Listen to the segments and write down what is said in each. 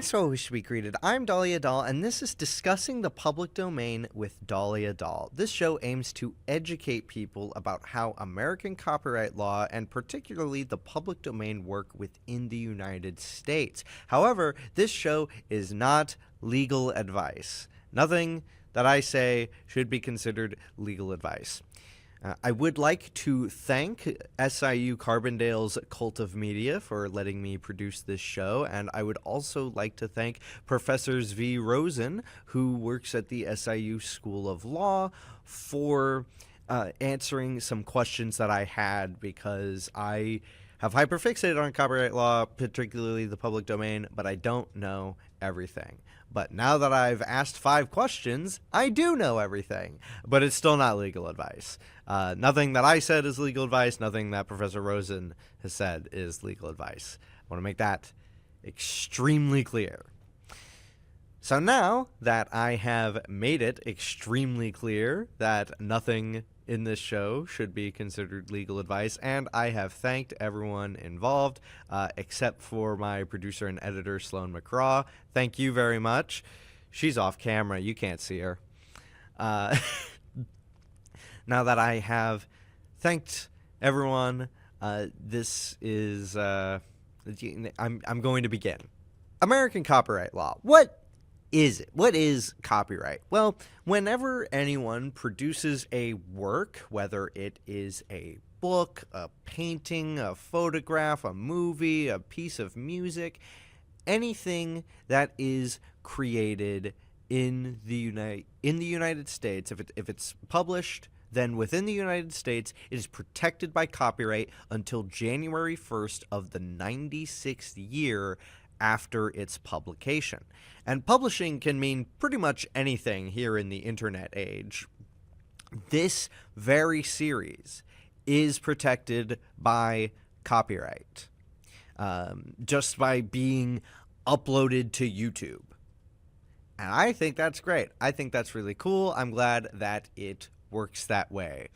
That's how we should be greeted. I'm Dahlia Dahl, and this is Discussing the Public Domain with Dahlia Dahl. This show aims to educate people about how American copyright law, and particularly the public domain, work within the United States. However, this show is not legal advice. Nothing that I say should be considered legal advice. I would like to thank SIU Carbondale's Cult of Media for letting me produce this show, and I would also like to thank Professor V. Rosen, who works at the SIU School of Law, for answering some questions that I had, because I have hyperfixated on copyright law, particularly the public domain, but I don't know everything. But now that I've asked 5 questions, I do know everything, but it's still not legal advice. Nothing that I said is legal advice. Nothing that Professor Rosen has said is legal advice. I want to make that extremely clear. So now that I have made it extremely clear that nothing in this show should be considered legal advice, and I have thanked everyone involved, except for my producer and editor, Sloane McCraw. Thank you very much. She's off camera. You can't see her. Now that I have thanked everyone, this is I'm going to begin. American copyright law. What is it? What is copyright? Well, whenever anyone produces a work, whether it is a book, a painting, a photograph, a movie, a piece of music, anything that is created in the United States, if it's published, then within the United States, it is protected by copyright until January 1st of the 96th year after its publication. And publishing can mean pretty much anything here in the internet age. This very series is protected by copyright, just by being uploaded to YouTube. And I think that's great. I think that's really cool. I'm glad that it works that way,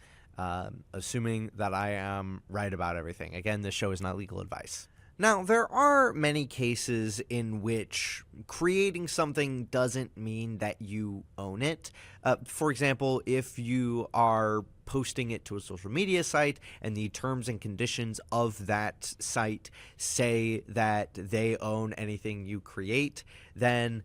assuming that I am right about everything. Again, this show is not legal advice. Now, there are many cases in which creating something doesn't mean that you own it. For example, if you are posting it to a social media site and the terms and conditions of that site say that they own anything you create, then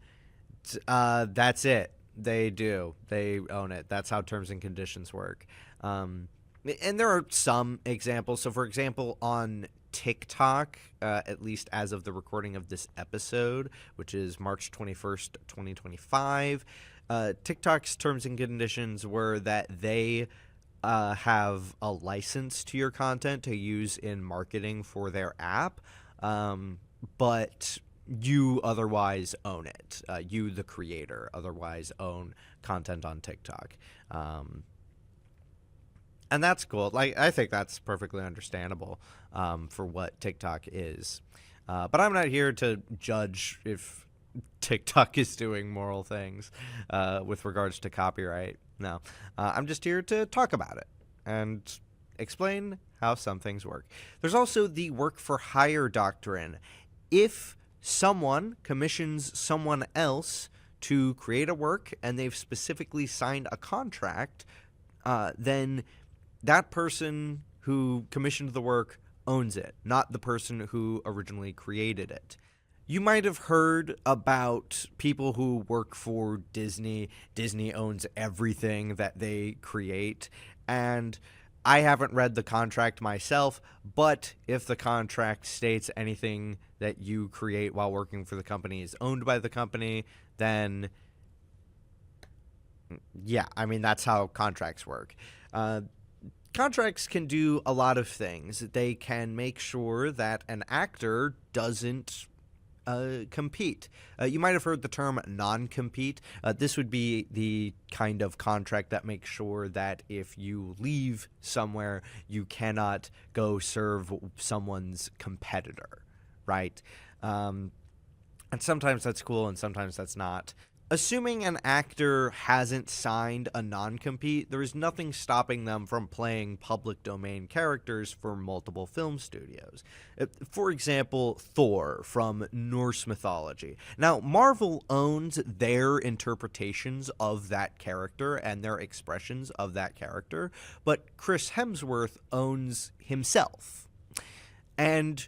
that's it. They do. They own it. That's how terms and conditions work. And there are some examples. So, for example, on TikTok, at least as of the recording of this episode, which is March 21st, 2025, TikTok's terms and conditions were that they have a license to your content to use in marketing for their app, but you otherwise own it. You, the creator, otherwise own content on TikTok. And that's cool. Like, I think that's perfectly understandable for what TikTok is. But I'm not here to judge if TikTok is doing moral things with regards to copyright. No. I'm just here to talk about it and explain how some things work. There's also the work for hire doctrine. If someone commissions someone else to create a work and they've specifically signed a contract, then that person who commissioned the work owns it, not the person who originally created it. You might have heard about people who work for Disney. Disney owns everything that they create, and I haven't read the contract myself, but if the contract states anything that you create while working for the company is owned by the company, then yeah, I mean, that's how contracts work. Contracts can do a lot of things. They can make sure that an actor doesn't compete. You might have heard the term non-compete. This would be the kind of contract that makes sure that if you leave somewhere, you cannot go serve someone's competitor, right? And sometimes that's cool and sometimes that's not. Assuming an actor hasn't signed a non-compete, there is nothing stopping them from playing public domain characters for multiple film studios. For example, Thor from Norse mythology. Now, Marvel owns their interpretations of that character and their expressions of that character, but Chris Hemsworth owns himself. And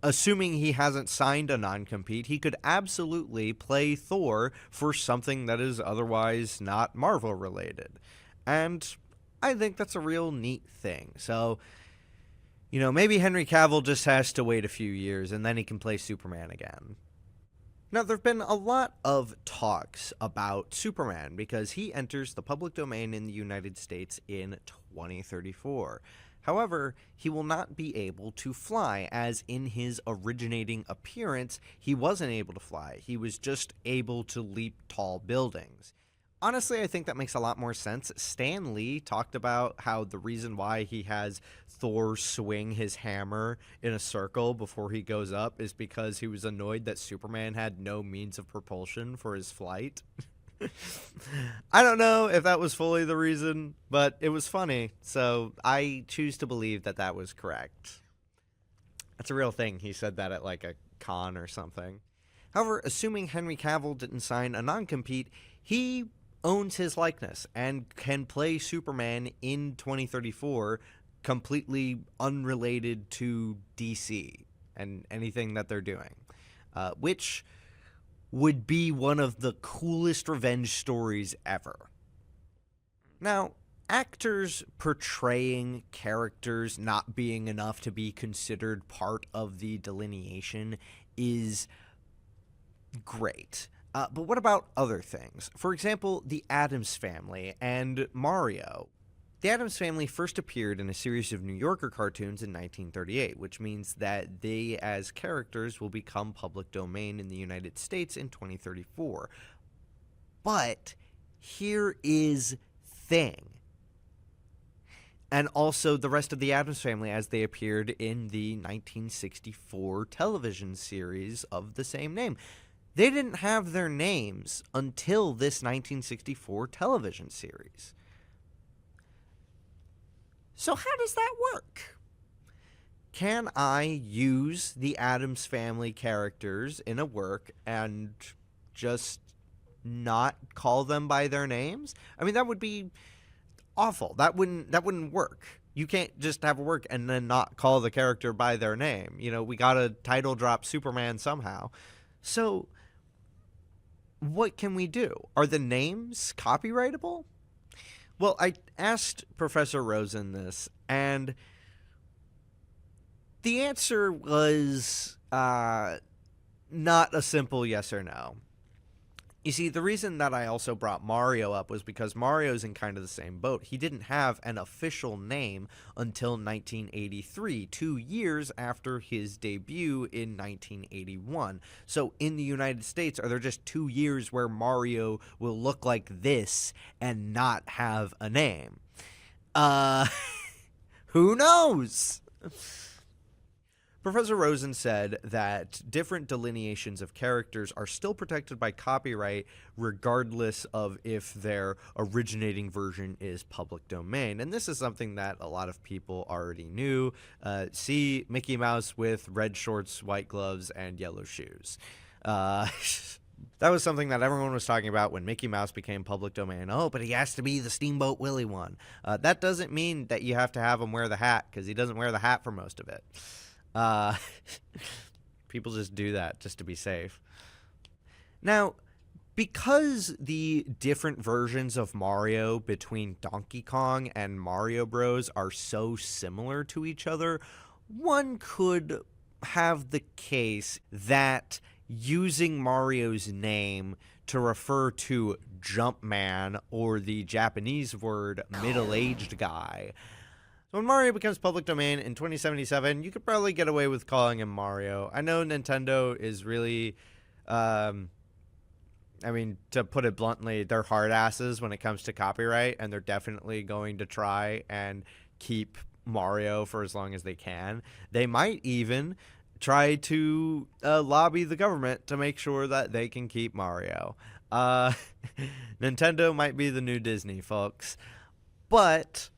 assuming he hasn't signed a non-compete, he could absolutely play Thor for something that is otherwise not Marvel related. And I think that's a real neat thing. So, maybe Henry Cavill just has to wait a few years and then he can play Superman again. Now, there have been a lot of talks about Superman because he enters the public domain in the United States in 2034. However, he will not be able to fly, as in his originating appearance, he wasn't able to fly. He was just able to leap tall buildings. Honestly, I think that makes a lot more sense. Stan Lee talked about how the reason why he has Thor swing his hammer in a circle before he goes up is because he was annoyed that Superman had no means of propulsion for his flight. I don't know if that was fully the reason, but it was funny, so I choose to believe that that was correct. That's a real thing. He said that at like a con or something. However, assuming Henry Cavill didn't sign a non-compete, he owns his likeness and can play Superman in 2034 completely unrelated to DC and anything that they're doing, which would be one of the coolest revenge stories ever. Now, actors portraying characters not being enough to be considered part of the delineation is great. But what about other things? For example, the Addams Family and Mario. The Addams Family first appeared in a series of New Yorker cartoons in 1938, which means that they, as characters, will become public domain in the United States in 2034. But here is thing. And also the rest of the Addams Family, as they appeared in the 1964 television series of the same name. They didn't have their names until this 1964 television series. So how does that work? Can I use the Addams Family characters in a work and just not call them by their names? I mean, that would be awful. That wouldn't work. You can't just have a work and then not call the character by their name. We got to title drop Superman somehow. So what can we do? Are the names copyrightable? Well, I asked Professor Rosen this, and the answer was not a simple yes or no. You see, the reason that I also brought Mario up was because Mario's in kind of the same boat. He didn't have an official name until 1983, 2 years after his debut in 1981. So in the United States, are there just 2 years where Mario will look like this and not have a name? Who knows? Professor Rosen said that different delineations of characters are still protected by copyright regardless of if their originating version is public domain. And this is something that a lot of people already knew. See Mickey Mouse with red shorts, white gloves, and yellow shoes. That was something that everyone was talking about when Mickey Mouse became public domain. Oh, but he has to be the Steamboat Willie one. That doesn't mean that you have to have him wear the hat, because he doesn't wear the hat for most of it. People just do that just to be safe. Now, because the different versions of Mario between Donkey Kong and Mario Bros. Are so similar to each other, one could have the case that using Mario's name to refer to Jumpman, or the Japanese word middle-aged guy. So when Mario becomes public domain in 2077, you could probably get away with calling him Mario. I know Nintendo is really, to put it bluntly, they're hard asses when it comes to copyright, and they're definitely going to try and keep Mario for as long as they can. They might even try to lobby the government to make sure that they can keep Mario. Uh, Nintendo might be the new Disney, folks. But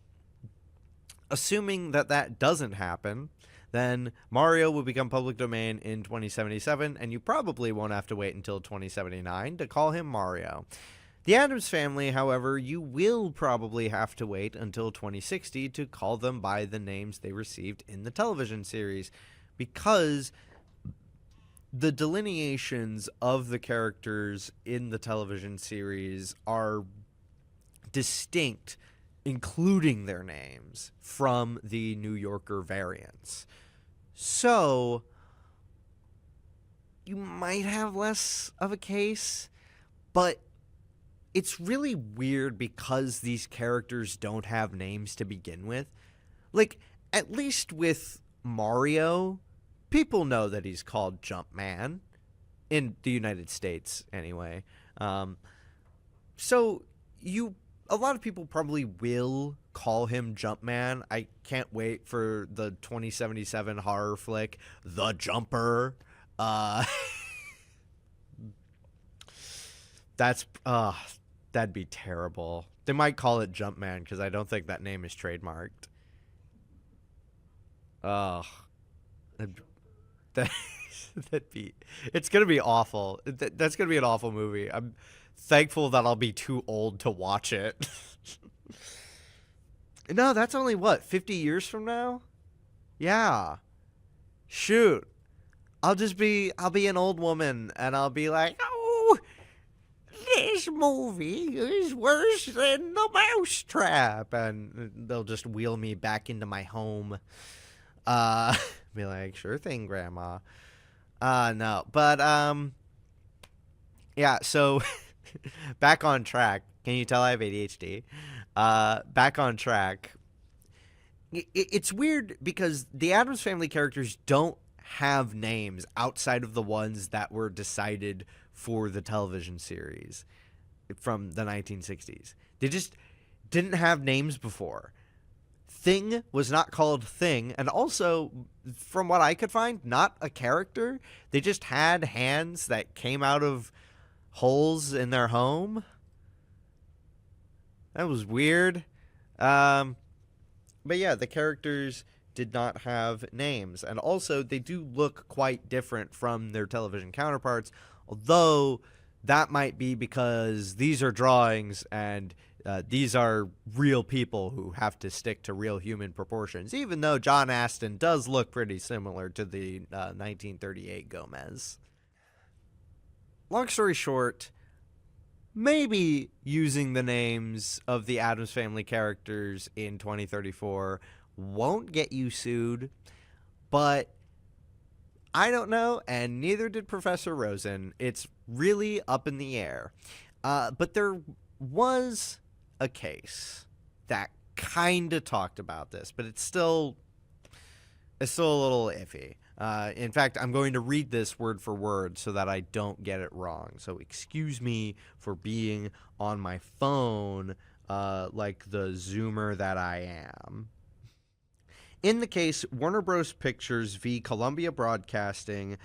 assuming that that doesn't happen, then Mario will become public domain in 2077, and you probably won't have to wait until 2079 to call him Mario. The Addams Family, however, you will probably have to wait until 2060 to call them by the names they received in the television series, because the delineations of the characters in the television series are distinct, including their names, from the New Yorker variants. So you might have less of a case, but it's really weird because these characters don't have names to begin with. Like, at least with Mario, people know that he's called Jumpman, in the United States anyway. So a lot of people probably will call him Jumpman. I can't wait for the 2077 horror flick, The Jumper. That'd be terrible. They might call it Jumpman because I don't think that name is trademarked. It's gonna be awful. That's gonna be an awful movie. I'm thankful that I'll be too old to watch it. No, that's only 50 years from now? Yeah. Shoot. I'll be an old woman and I'll be like, oh, this movie is worse than The Mousetrap, and they'll just wheel me back into my home. Be like, sure thing, Grandma. No, but yeah. So back on track. Can you tell I have ADHD? Back on track. It's weird because the Addams Family characters don't have names outside of the ones that were decided for the television series from the 1960s. They just didn't have names before. Thing was not called Thing, and also, from what I could find, not a character. They just had hands that came out of holes in their home. That was weird. But yeah, the characters did not have names, and also they do look quite different from their television counterparts, although that might be because these are drawings and these are real people who have to stick to real human proportions, even though John Astin does look pretty similar to the 1938 Gomez. Long story short, maybe using the names of the Addams Family characters in 2034 won't get you sued, but I don't know, and neither did Professor Rosen. It's really up in the air. But there was a case that kind of talked about this, but it's still a little iffy. In fact, I'm going to read this word for word so that I don't get it wrong. So excuse me for being on my phone like the Zoomer that I am. In the case, Warner Bros. Pictures v. Columbia Broadcasting,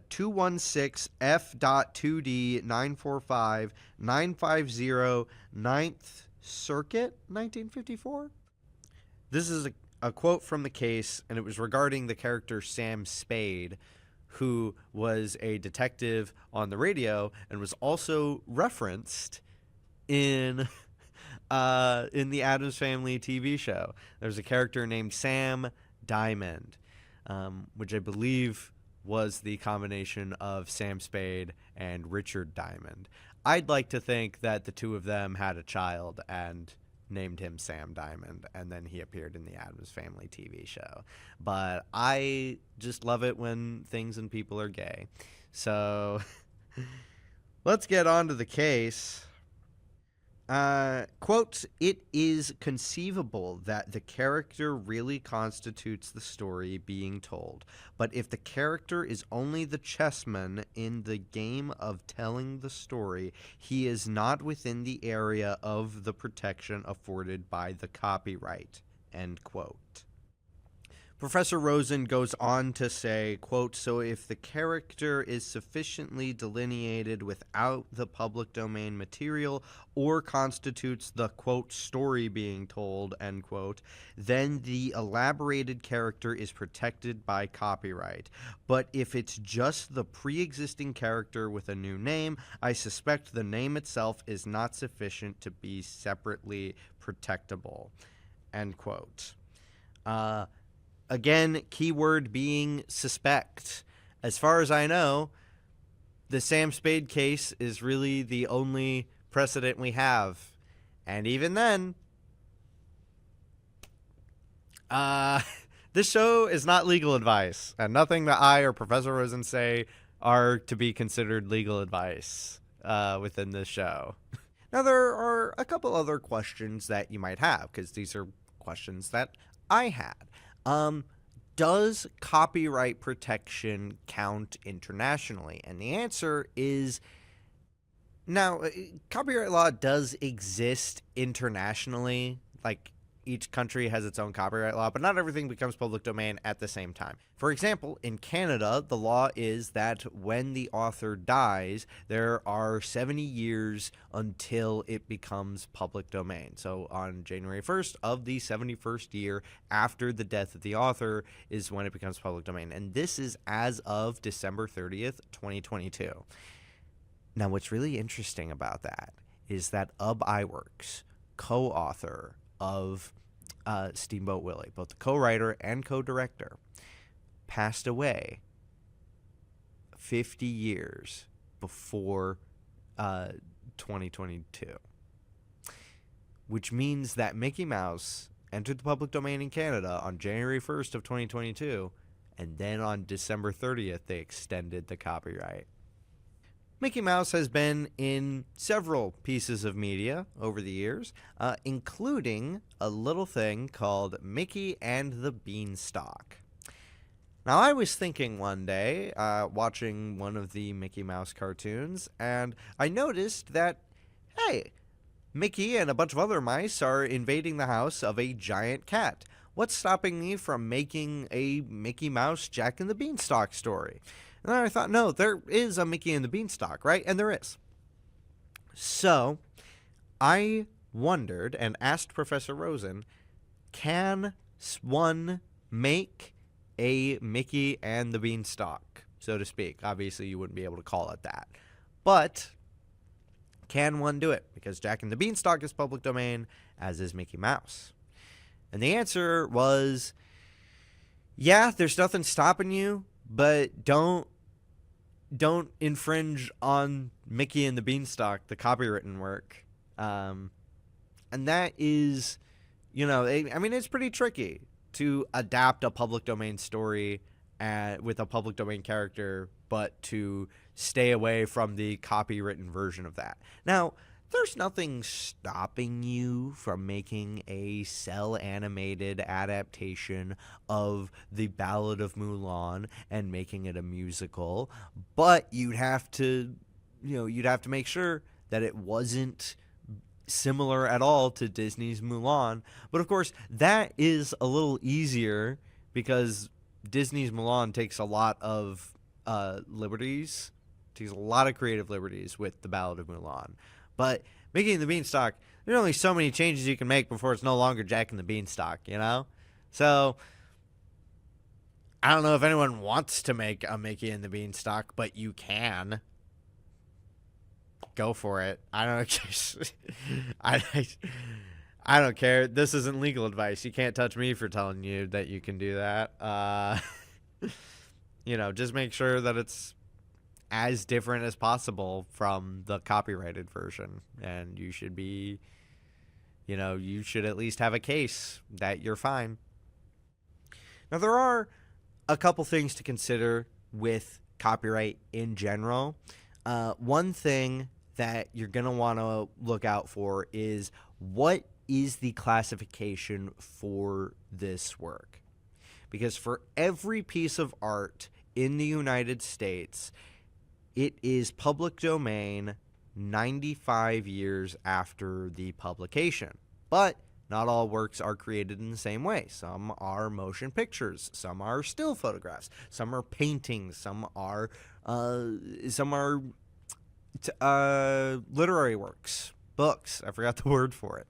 216 F.2D 945 950 9th Circuit, 1954. This is a quote from the case, and it was regarding the character Sam Spade, who was a detective on the radio and was also referenced in the Addams Family TV show. There's a character named Sam Diamond, which I believe was the combination of Sam Spade and Richard Diamond. I'd like to think that the two of them had a child and named him Sam Diamond, and then he appeared in the Addams Family TV show. But I just love it when things and people are gay. So let's get on to the case. Quote, it is conceivable that the character really constitutes the story being told, but if the character is only the chessman in the game of telling the story, he is not within the area of the protection afforded by the copyright, end quote. Professor Rosen goes on to say, quote, "So if the character is sufficiently delineated without the public domain material or constitutes the, quote, story being told, end quote, then the elaborated character is protected by copyright. But if it's just the pre-existing character with a new name, I suspect the name itself is not sufficient to be separately protectable," end quote. Again, keyword being suspect. As far as I know, the Sam Spade case is really the only precedent we have. And even then, this show is not legal advice. And nothing that I or Professor Rosen say are to be considered legal advice within this show. Now, there are a couple other questions that you might have, because these are questions that I had. Does copyright protection count internationally? And the answer is now, copyright law does exist internationally. Like, each country has its own copyright law, but not everything becomes public domain at the same time. For example, in Canada, the law is that when the author dies, there are 70 years until it becomes public domain. So on January 1st of the 71st year after the death of the author is when it becomes public domain. And this is as of December 30th, 2022. Now, what's really interesting about that is that Ub Iwerks, co-author of Steamboat Willie, both the co-writer and co-director, passed away 50 years before 2022, which means that Mickey Mouse entered the public domain in Canada on January 1st of 2022, and then on December 30th they extended the copyright. Mickey Mouse has been in several pieces of media over the years, including a little thing called Mickey and the Beanstalk. Now, I was thinking one day, watching one of the Mickey Mouse cartoons, and I noticed that, hey, Mickey and a bunch of other mice are invading the house of a giant cat. What's stopping me from making a Mickey Mouse Jack and the Beanstalk story? And then I thought, no, there is a Mickey and the Beanstalk, right? And there is. So I wondered and asked Professor Rosen, can one make a Mickey and the Beanstalk, so to speak? Obviously, you wouldn't be able to call it that. But can one do it? Because Jack and the Beanstalk is public domain, as is Mickey Mouse. And the answer was, yeah, there's nothing stopping you, but don't infringe on Mickey and the Beanstalk, the copywritten work. And that is, I mean, it's pretty tricky to adapt a public domain story with a public domain character, but to stay away from the copywritten version of that. Now, there's nothing stopping you from making a cel-animated adaptation of The Ballad of Mulan and making it a musical, but you'd have to make sure that it wasn't similar at all to Disney's Mulan. But of course, that is a little easier because Disney's Mulan takes a lot of liberties, takes a lot of creative liberties with The Ballad of Mulan. But Mickey and the Beanstalk, there are only so many changes you can make before it's no longer Jack and the Beanstalk, So, I don't know if anyone wants to make a Mickey and the Beanstalk, but you can. Go for it. I don't I don't care. This isn't legal advice. You can't touch me for telling you that you can do that. Just make sure that it's as different as possible from the copyrighted version, and you should be, you should at least have a case that you're fine. Now, there are a couple things to consider with copyright in general. One thing that you're going to want to look out for is, what is the classification for this work? Because for every piece of art in the United States, it is public domain 95 years after the publication. But Not all works are created in the same way. Some are motion pictures, some are still photographs, some are paintings, some are literary works, books. I forgot the word for it.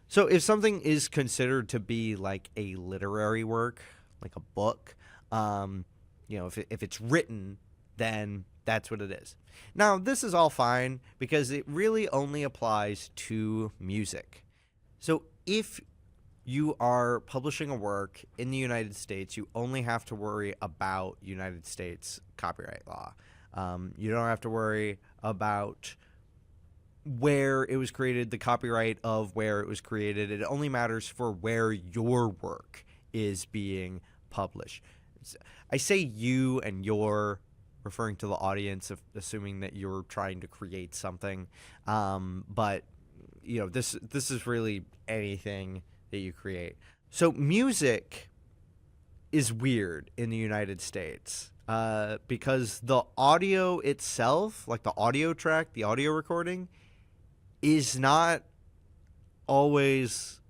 So if something is considered to be like a literary work, like a book, if it's written, then that's what it is. Now, this is all fine because it really only applies to music. So if you are publishing a work in the United States, you only have to worry about United States copyright law. You don't have to worry about where it was created, the copyright of where it was created. It only matters for where your work is being published. I say you and your, referring to the audience, assuming that you're trying to create something. But this is really anything that you create. So music is weird in the United States because the audio itself, like the audio track, the audio recording, is not always,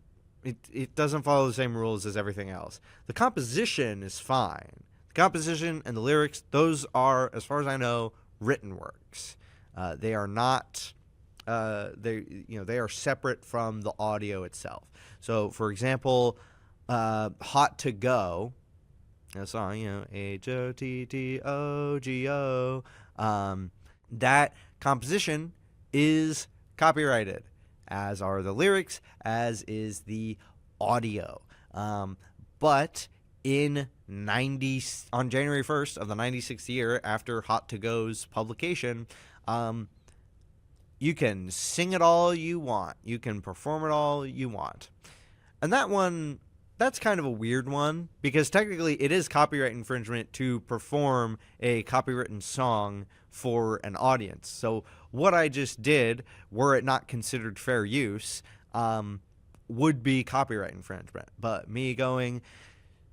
it doesn't follow the same rules as everything else. The composition is fine. The composition and the lyrics, those are, as far as I know, written works. They are not, they are separate from the audio itself. So, for example, Hot to Go, a song, H-O-T-T-O-G-O, that composition is copyrighted, as are the lyrics, as is the audio. But on January 1st of the 96th year after Hot to Go's publication, you can sing it all you want. You can perform it all you want. And that's kind of a weird one, because technically it is copyright infringement to perform a copywritten song for an audience. So what I just did, were it not considered fair use, would be copyright infringement. But me going,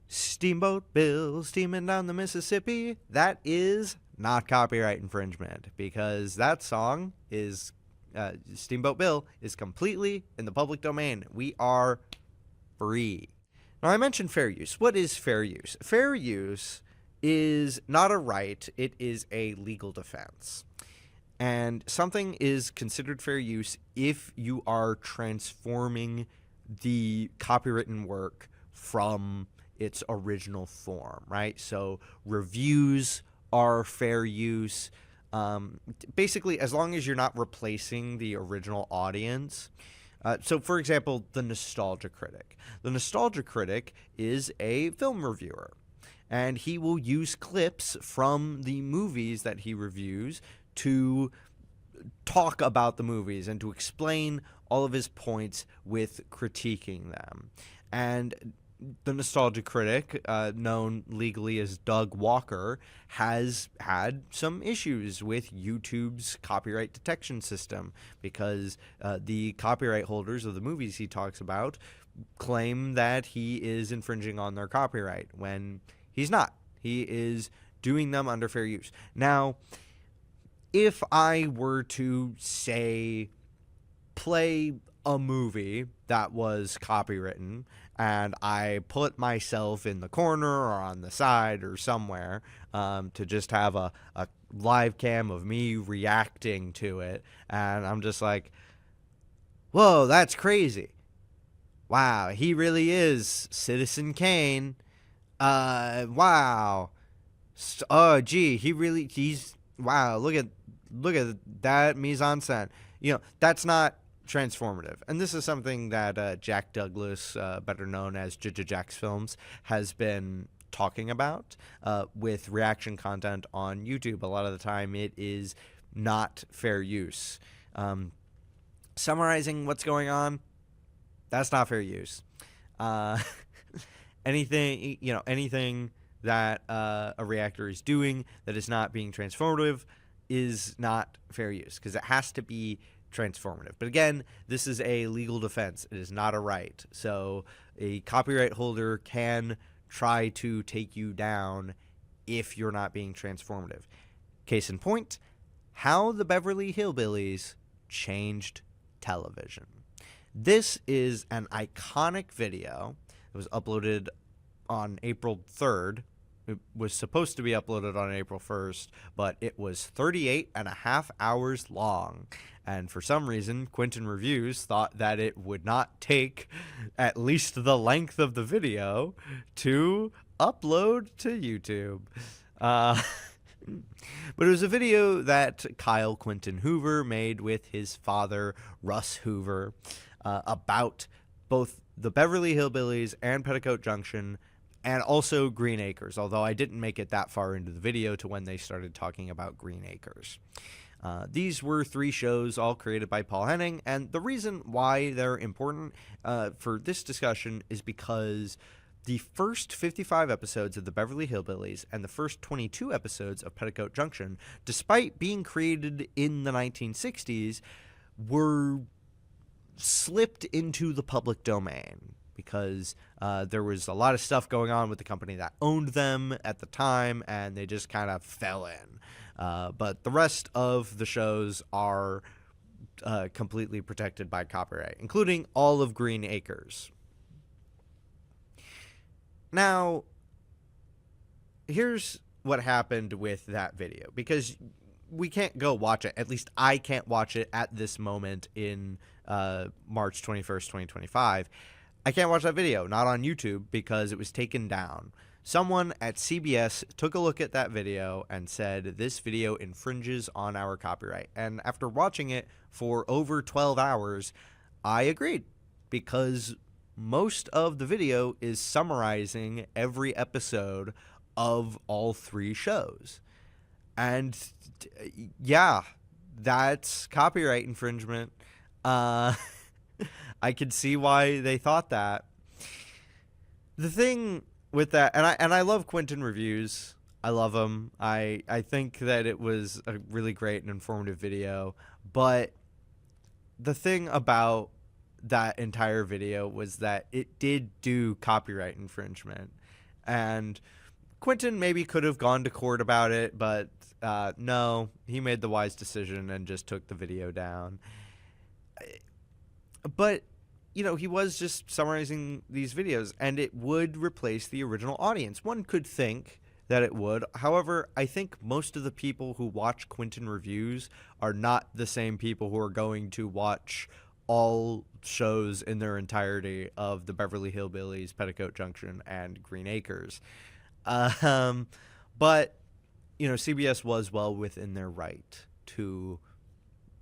Steamboat Bill steaming down the Mississippi, that is not copyright infringement, because that song is, Steamboat Bill is completely in the public domain. We are free. Now, I mentioned fair use. What is fair use? Fair use is not a right, it is a legal defense. And something is considered fair use if you are transforming the copywritten work from its original form, right? So reviews are fair use. Basically, as long as you're not replacing the original audience. So, for example, the Nostalgia Critic. The Nostalgia Critic is a film reviewer, and he will use clips from the movies that he reviews to talk about the movies and to explain all of his points with critiquing them. And the Nostalgia Critic, known legally as Doug Walker, has had some issues with YouTube's copyright detection system because the copyright holders of the movies he talks about claim that he is infringing on their copyright when he's not. He is doing them under fair use. Now, if I were to, say, play a movie that was copywritten and I put myself in the corner or on the side or somewhere to just have a live cam of me reacting to it, and I'm just like, whoa, that's crazy. Wow, he really is Citizen Kane. Wow. Oh, gee, he's wow, look at that mise-en-scène. That's not transformative. And this is something that Jack Douglas, better known as Jack's Films, has been talking about with reaction content on YouTube. A lot of the time it is not fair use. Summarizing what's going on, that's not fair use. Anything that a reactor is doing that is not being transformative is not fair use, because it has to be transformative. But again, this is a legal defense. It is not a right. So a copyright holder can try to take you down if you're not being transformative. Case in point, How the Beverly Hillbillies Changed Television. This is an iconic video. It was uploaded on April 3rd. It was supposed to be uploaded on April 1st, but it was 38 and a half hours long. And for some reason, Quentin Reviews thought that it would not take at least the length of the video to upload to YouTube. But it was a video that Kyle Quentin Hoover made with his father, Russ Hoover, about both the Beverly Hillbillies and Petticoat Junction, and also Green Acres, although I didn't make it that far into the video to when they started talking about Green Acres. These were 3 shows all created by Paul Henning, and the reason why they're important for this discussion is because the first 55 episodes of the Beverly Hillbillies and the first 22 episodes of Petticoat Junction, despite being created in the 1960s, were slipped into the public domain because there was a lot of stuff going on with the company that owned them at the time, and they just kind of fell in. But the rest of the shows are completely protected by copyright, including all of Green Acres. Now, here's what happened with that video, because we can't go watch it. At least I can't watch it at this moment in March 21st, 2025. I can't watch that video, not on YouTube, because it was taken down. Someone at CBS took a look at that video and said, this video infringes on our copyright. And after watching it for over 12 hours, I agreed, because most of the video is summarizing every episode of all 3 shows. And yeah, that's copyright infringement. I could see why they thought that. The thing with that, and I love Quentin Reviews. I love him. I think that it was a really great and informative video. But the thing about that entire video was that it did do copyright infringement. And Quentin maybe could have gone to court about it, but no, he made the wise decision and just took the video down. But, you know, he was just summarizing these videos, and it would replace the original audience. One could think that it would. However, I think most of the people who watch Quentin Reviews are not the same people who are going to watch all shows in their entirety of the Beverly Hillbillies, Petticoat Junction, and Green Acres. But, you know, CBS was well within their right to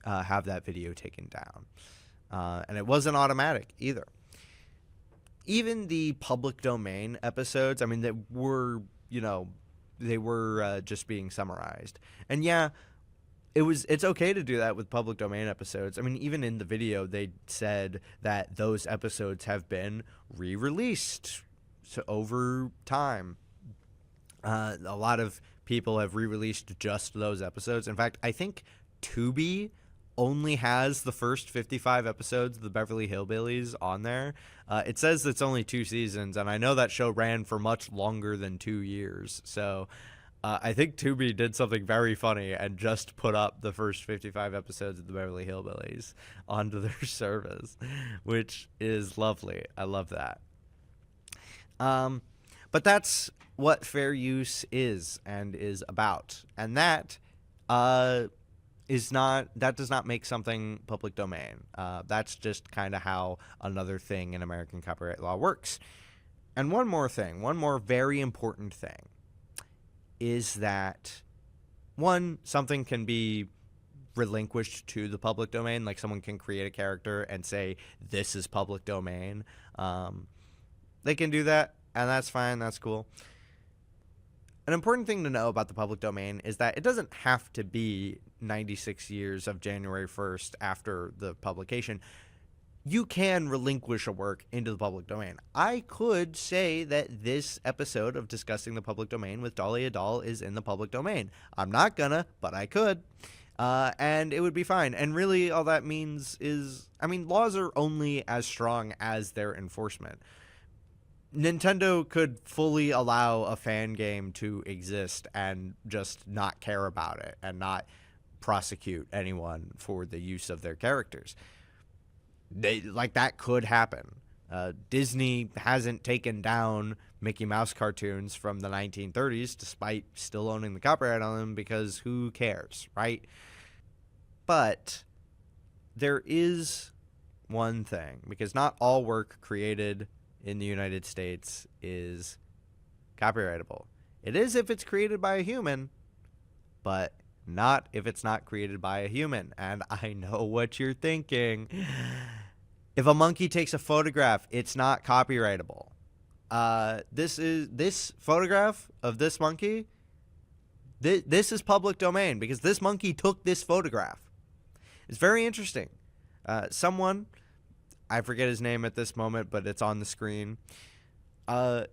have that video taken down. And it wasn't automatic either. Even the public domain episodes, I mean, they were, you know, they were just being summarized. And yeah, it's okay to do that with public domain episodes. I mean, even in the video, they said that those episodes have been re-released over time. A lot of people have re-released just those episodes. In fact, I think Tubi only has the first 55 episodes of the Beverly Hillbillies on there. It says it's only 2 seasons, and I know that show ran for much longer than 2 years. So I think Tubi did something very funny and just put up the first 55 episodes of the Beverly Hillbillies onto their service, which is lovely. I love that. But that's what fair use is and is about. And that does not make something public domain. That's just kind of how another thing in American copyright law works. And one more very important thing is that, one, something can be relinquished to the public domain. Like, someone can create a character and say, this is public domain. They can do that, and that's fine. That's cool. An important thing to know about the public domain is that it doesn't have to be 96 years of January 1st after the publication. You can relinquish a work into the public domain. I could say that this episode of Discussing the Public Domain with Dahlia Dahl is in the public domain. I'm not gonna, but I could. And it would be fine. And really all that means is, I mean, laws are only as strong as their enforcement. Nintendo could fully allow a fan game to exist and just not care about it and not prosecute anyone for the use of their characters. that could happen. Disney hasn't taken down Mickey Mouse cartoons from the 1930s, despite still owning the copyright on them, because who cares, right? But there is one thing, because not all work created in the United States is copyrightable. It is if it's created by a human, but not if it's not created by a human. And I know what you're thinking. If a monkey takes a photograph, it's not copyrightable. This photograph of this monkey, this is public domain because this monkey took this photograph. It's very interesting. Someone, I forget his name at this moment, but it's on the screen,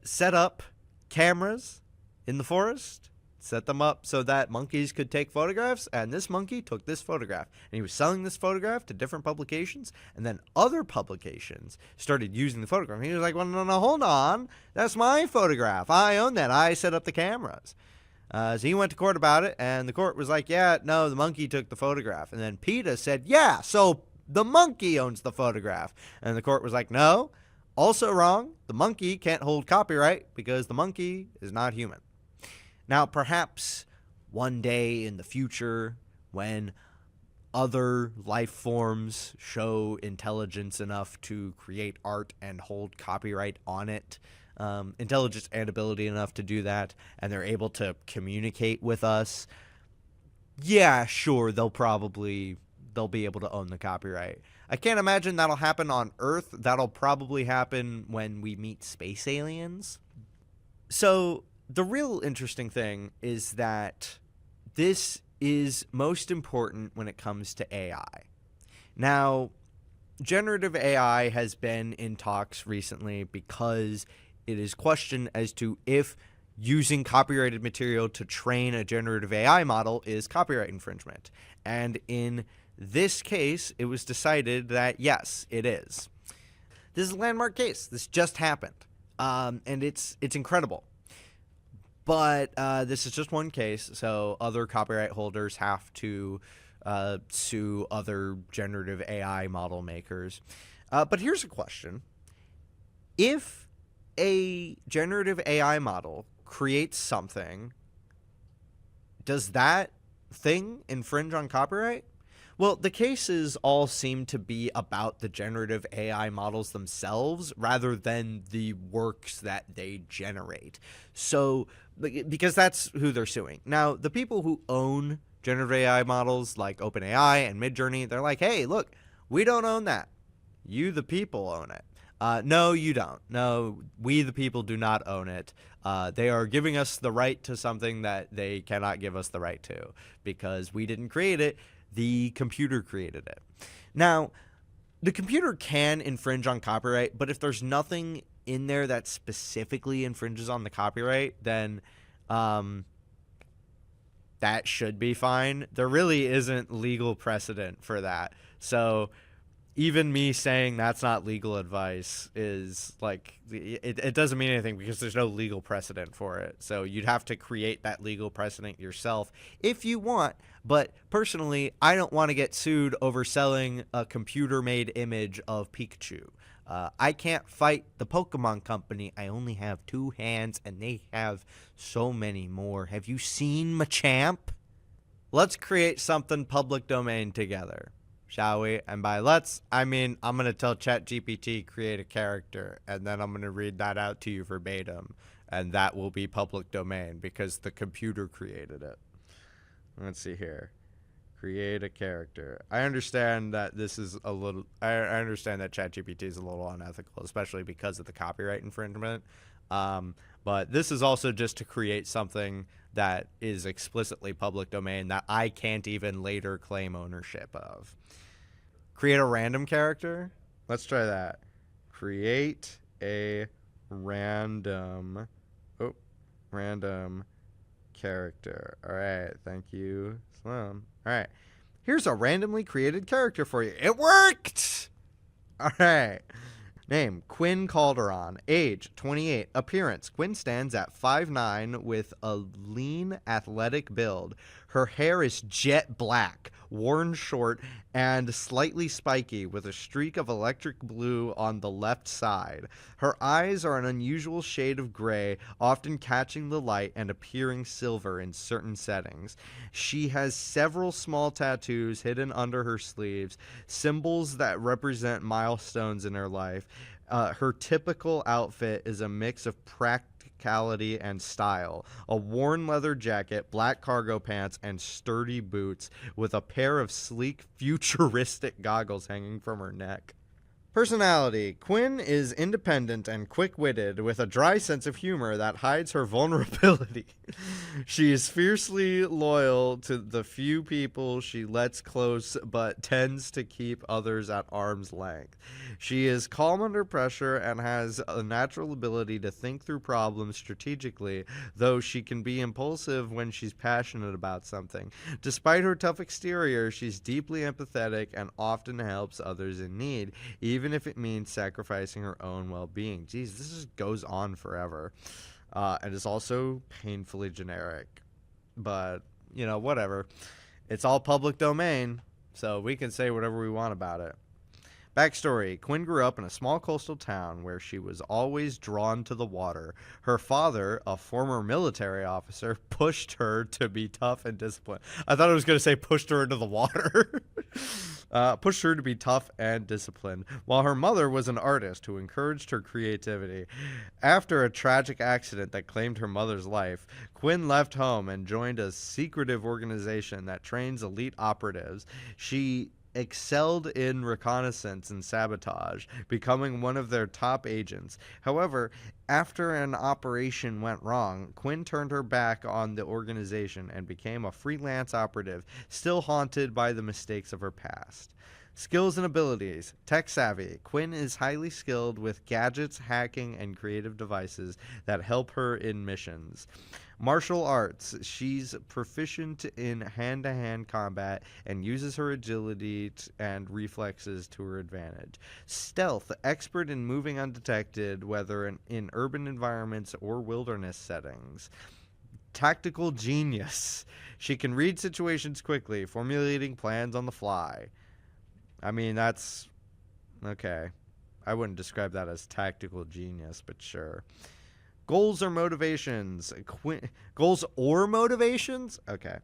set up cameras in the forest, set them up so that monkeys could take photographs, and this monkey took this photograph. And he was selling this photograph to different publications, and then other publications started using the photograph. And he was like, well, no, hold on. That's my photograph. I own that. I set up the cameras. So he went to court about it, and the court was like, yeah, no, the monkey took the photograph. And then PETA said, yeah, so the monkey owns the photograph. And the court was like, no, also wrong. The monkey can't hold copyright because the monkey is not human. Now, perhaps one day in the future, when other life forms show intelligence enough to create art and hold copyright on it, intelligence and ability enough to do that, and they're able to communicate with us, yeah, sure, they'll be able to own the copyright. I can't imagine that'll happen on Earth. That'll probably happen when we meet space aliens. So the real interesting thing is that this is most important when it comes to AI. Now, generative AI has been in talks recently because it is questioned as to if using copyrighted material to train a generative AI model is copyright infringement. And in this case, it was decided that yes, it is. This is a landmark case. This just happened. And it's incredible. But this is just one case, so other copyright holders have to sue other generative AI model makers. But here's a question. If a generative AI model creates something, does that thing infringe on copyright? Well, the cases all seem to be about the generative AI models themselves rather than the works that they generate. So, because that's who they're suing. Now, the people who own generative AI models like OpenAI and Midjourney, they're like, hey, look, we don't own that. You, the people, own it. No, you don't. No, we, the people, do not own it. They are giving us the right to something that they cannot give us the right to because we didn't create it. The computer created it. Now, the computer can infringe on copyright, but if there's nothing in there that specifically infringes on the copyright, then that should be fine. There really isn't legal precedent for that. So even me saying that's not legal advice is like, it doesn't mean anything because there's no legal precedent for it. So you'd have to create that legal precedent yourself if you want. But personally, I don't want to get sued over selling a computer-made image of Pikachu. I can't fight the Pokemon Company. I only have 2 hands, and they have so many more. Have you seen Machamp? Let's create something public domain together, shall we? And by let's, I mean I'm going to tell ChatGPT create a character, and then I'm going to read that out to you verbatim, and that will be public domain because the computer created it. Let's see here. Create a character. I understand that this is a little... I understand that ChatGPT is a little unethical, especially because of the copyright infringement. But this is also just to create something that is explicitly public domain that I can't even later claim ownership of. Create a random character. Let's try that. Create a random character. All right. Thank you, Sloane. All right. Here's a randomly created character for you. It worked! All right. Name, Quinn Calderon. Age, 28. Appearance, Quinn stands at 5'9" with a lean, athletic build. Her hair is jet black, worn short, and slightly spiky with a streak of electric blue on the left side. Her eyes are an unusual shade of gray, often catching the light and appearing silver in certain settings. She has several small tattoos hidden under her sleeves, symbols that represent milestones in her life. Her typical outfit is a mix of practicality and style: a worn leather jacket, black cargo pants, and sturdy boots, with a pair of sleek, futuristic goggles hanging from her neck. Personality: Quinn is independent and quick-witted, with a dry sense of humor that hides her vulnerability. She is fiercely loyal to the few people she lets close, but tends to keep others at arm's length. She is calm under pressure and has a natural ability to think through problems strategically, though she can be impulsive when she's passionate about something. Despite her tough exterior, she's deeply empathetic and often helps others in need, even if it means sacrificing her own well-being. Jeez, this just goes on forever. And is also painfully generic. But, whatever. It's all public domain, so we can say whatever we want about it. Backstory: Quinn grew up in a small coastal town where she was always drawn to the water. Her father, a former military officer, pushed her to be tough and disciplined. I thought I was going to say pushed her into the water. Pushed her to be tough and disciplined, while her mother was an artist who encouraged her creativity. After a tragic accident that claimed her mother's life, Quinn left home and joined a secretive organization that trains elite operatives. She excelled in reconnaissance and sabotage, becoming one of their top agents. However, after an operation went wrong, Quinn turned her back on the organization and became a freelance operative, still haunted by the mistakes of her past. Skills and abilities: tech savvy. Quinn is highly skilled with gadgets, hacking, and creative devices that help her in missions. Martial arts: she's proficient in hand-to-hand combat and uses her agility and reflexes to her advantage. Stealth: expert in moving undetected, whether in urban environments or wilderness settings. Tactical genius: she can read situations quickly, formulating plans on the fly. I mean, that's okay. I wouldn't describe that as tactical genius, but sure. Goals or motivations? Goals or motivations? Okay.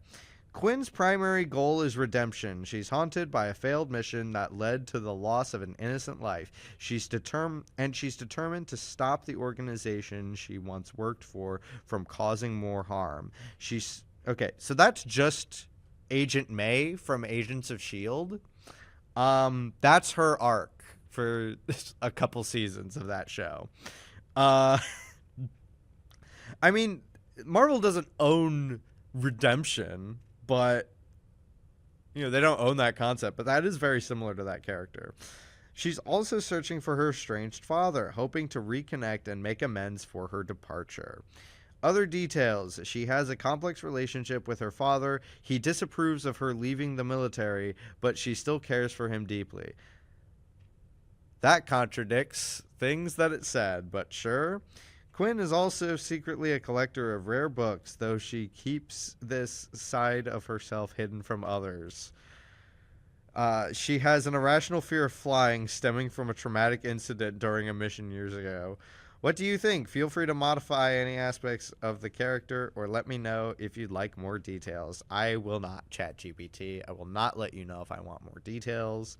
Quinn's primary goal is redemption. She's haunted by a failed mission that led to the loss of an innocent life. She's determined to stop the organization she once worked for from causing more harm. Okay, so that's just Agent May from Agents of S.H.I.E.L.D. That's her arc for a couple seasons of that show. I mean, Marvel doesn't own redemption, but they don't own that concept, but that is very similar to that character. She's also searching for her estranged father, hoping to reconnect and make amends for her departure. Other details: she has a complex relationship with her father. He disapproves of her leaving the military, but she still cares for him deeply. That contradicts things that it said, but sure. Quinn is also secretly a collector of rare books, though she keeps this side of herself hidden from others. She has an irrational fear of flying stemming from a traumatic incident during a mission years ago. What do you think? Feel free to modify any aspects of the character or let me know if you'd like more details. I will not ChatGPT. I will not let you know if I want more details.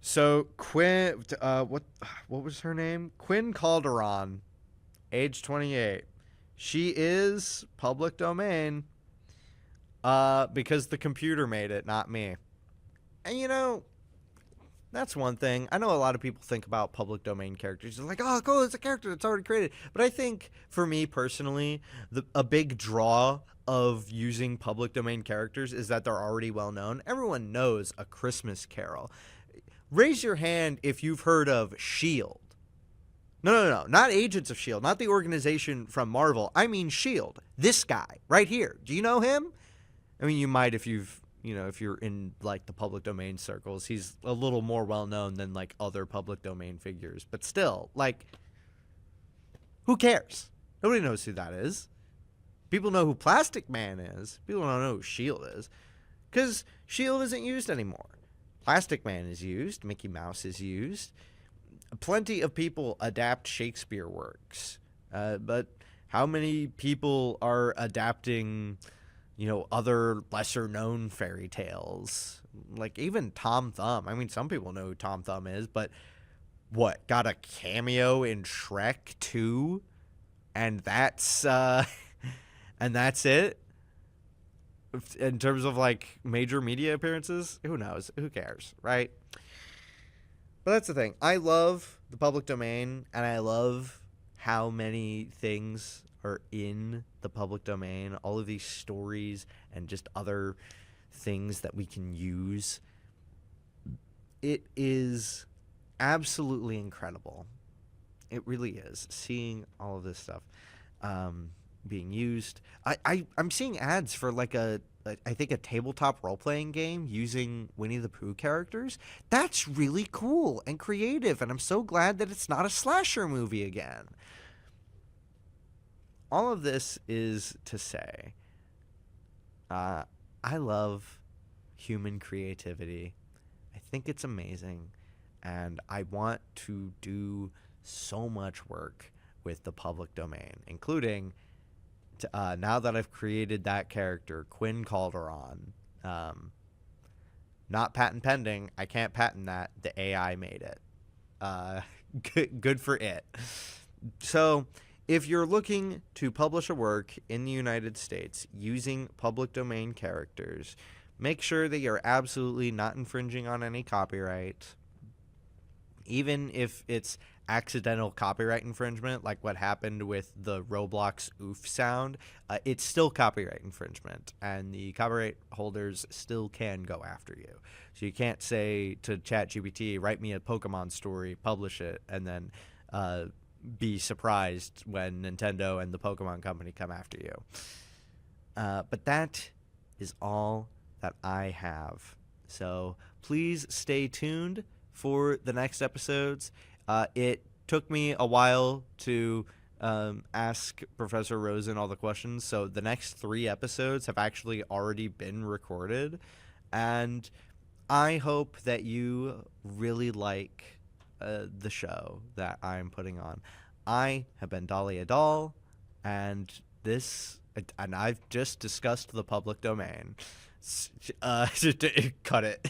So Quinn, what was her name? Quinn Calderon, age 28. She is public domain because the computer made it, not me. And that's one thing. I know a lot of people think about public domain characters. They're like, oh, cool, it's a character that's already created. But I think, for me personally, a big draw of using public domain characters is that they're already well known. Everyone knows A Christmas Carol. Raise your hand if you've heard of S.H.I.E.L.D. No. Not Agents of S.H.I.E.L.D., not the organization from Marvel. I mean S.H.I.E.L.D. This guy, right here. Do you know him? I mean, you might if you're in, like, the public domain circles. He's a little more well-known than, like, other public domain figures. But still, like, who cares? Nobody knows who that is. People know who Plastic Man is. People don't know who S.H.I.E.L.D. is. Because S.H.I.E.L.D. isn't used anymore. Plastic Man is used. Mickey Mouse is used. Plenty of people adapt Shakespeare works. But how many people are adapting, other lesser-known fairy tales? Like, even Tom Thumb. I mean, some people know who Tom Thumb is, but what? Got a cameo in Shrek 2? And that's, and that's it? In terms of, like, major media appearances? Who knows? Who cares, right? But that's the thing. I love the public domain, and I love how many things are in the public domain. All of these stories and just other things that we can use. It is absolutely incredible. It really is. Seeing all of this stuff being used. I'm seeing ads for like I think a tabletop role-playing game using Winnie the Pooh characters. That's really cool and creative, and I'm so glad that it's not a slasher movie again. All of this is to say, I love human creativity. I think it's amazing, and I want to do so much work with the public domain, including now that I've created that character, Quinn Calderon. Not patent pending. I can't patent that. The AI made it. Good for it. So if you're looking to publish a work in the United States using public domain characters, make sure that you're absolutely not infringing on any copyright. Even if it's accidental copyright infringement, like what happened with the Roblox oof sound, it's still copyright infringement, and the copyright holders still can go after you. So you can't say to ChatGPT, write me a Pokemon story, publish it, and then be surprised when Nintendo and the Pokemon company come after you. But that is all that I have. So please stay tuned for the next episodes. It took me a while to ask Professor Rosen all the questions, so the next 3 episodes have actually already been recorded, and I hope that you really like the show that I'm putting on. I have been Dahlia Dahl, and I've just discussed the public domain. Cut it.